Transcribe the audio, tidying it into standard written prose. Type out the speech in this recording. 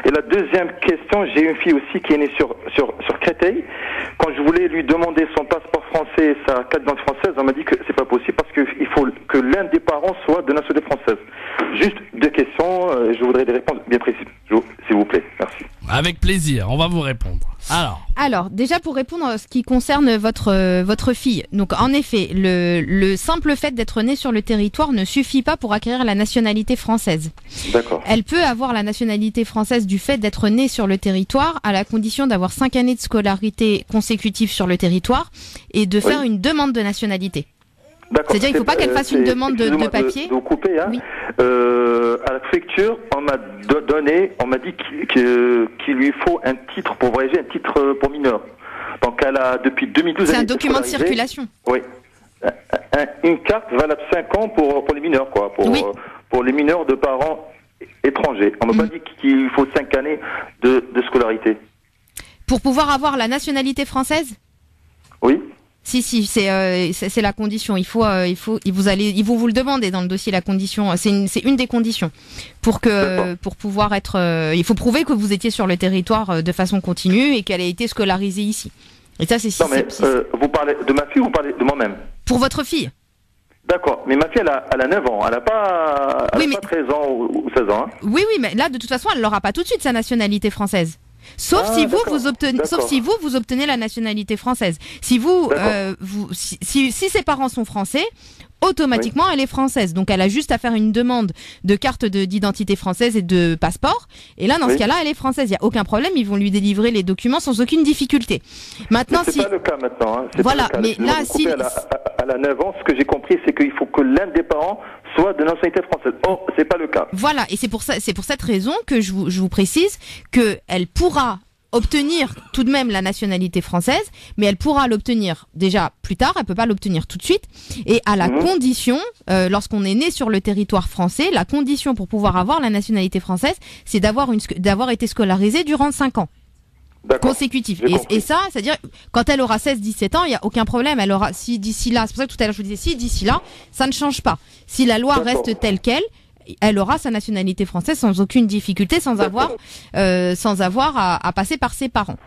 Et la deuxième question, j'ai une fille aussi qui est née sur Créteil. Quand je voulais lui demander son passeport français et sa carte d'identité française, on m'a dit que c'est pas possible parce qu'il faut que l'un des parents soit de nationalité française. Juste deux questions, je voudrais des réponses bien précises, s'il vous plaît. Merci. Avec plaisir, on va vous répondre. Alors, déjà pour répondre à ce qui concerne votre fille. Donc, en effet, le simple fait d'être née sur le territoire ne suffit pas pour acquérir la nationalité française. D'accord. Elle peut avoir la nationalité française du fait d'être née sur le territoire, à la condition d'avoir 5 années de scolarité consécutives sur le territoire et de faire une demande de nationalité. D'accord. C'est-à-dire, il ne faut pas qu'elle fasse une demande de papier. De vous couper, hein. Oui. À la préfecture, on m'a dit qu'il lui faut un titre pour voyager, un titre pour mineur. Donc, elle a depuis 2012. C'est un document de circulation. Oui. Une carte valable 5 ans pour les mineurs, quoi. Pour les mineurs de parents étrangers. On m'a pas dit qu'il faut 5 années de scolarité. Pour pouvoir avoir la nationalité française ? Oui. Si, c'est la condition. Ils vont vous le demander dans le dossier, la condition. C'est une des conditions pour pouvoir être. Il faut prouver que vous étiez sur le territoire de façon continue et qu'elle a été scolarisée ici. Et ça, c'est. Non mais vous parlez de ma fille ou vous parlez de moi-même? Pour votre fille. D'accord, mais ma fille elle a 9 ans, elle a pas 13 ans ou 16 ans. Hein. Oui, mais là de toute façon, elle n'aura pas tout de suite sa nationalité française. Sauf si vous obtenez la nationalité française. Si si ses parents sont français, automatiquement elle est française. Donc elle a juste à faire une demande de carte d'identité française et de passeport. Et là, dans ce cas-là, elle est française. Il n'y a aucun problème. Ils vont lui délivrer les documents sans aucune difficulté. Maintenant, c'est pas le cas maintenant. Hein. Voilà, mais là, si elle a 9 ans, ce que j'ai compris, c'est qu'il faut que l'un des parents soit de nationalité française. Or, c'est pas le cas. Voilà, et c'est pour cette raison que je vous précise que elle pourra obtenir tout de même la nationalité française, mais elle pourra l'obtenir déjà plus tard, elle peut pas l'obtenir tout de suite, et à la condition, lorsqu'on est né sur le territoire français, la condition pour pouvoir avoir la nationalité française, c'est d'avoir été scolarisé durant 5 ans. Consécutif. Et ça, c'est-à-dire, quand elle aura 16-17 ans, il n'y a aucun problème. Elle aura, si d'ici là, c'est pour ça que tout à l'heure je vous disais, si d'ici là, ça ne change pas. Si la loi reste telle qu'elle, elle aura sa nationalité française sans aucune difficulté, sans avoir à passer par ses parents.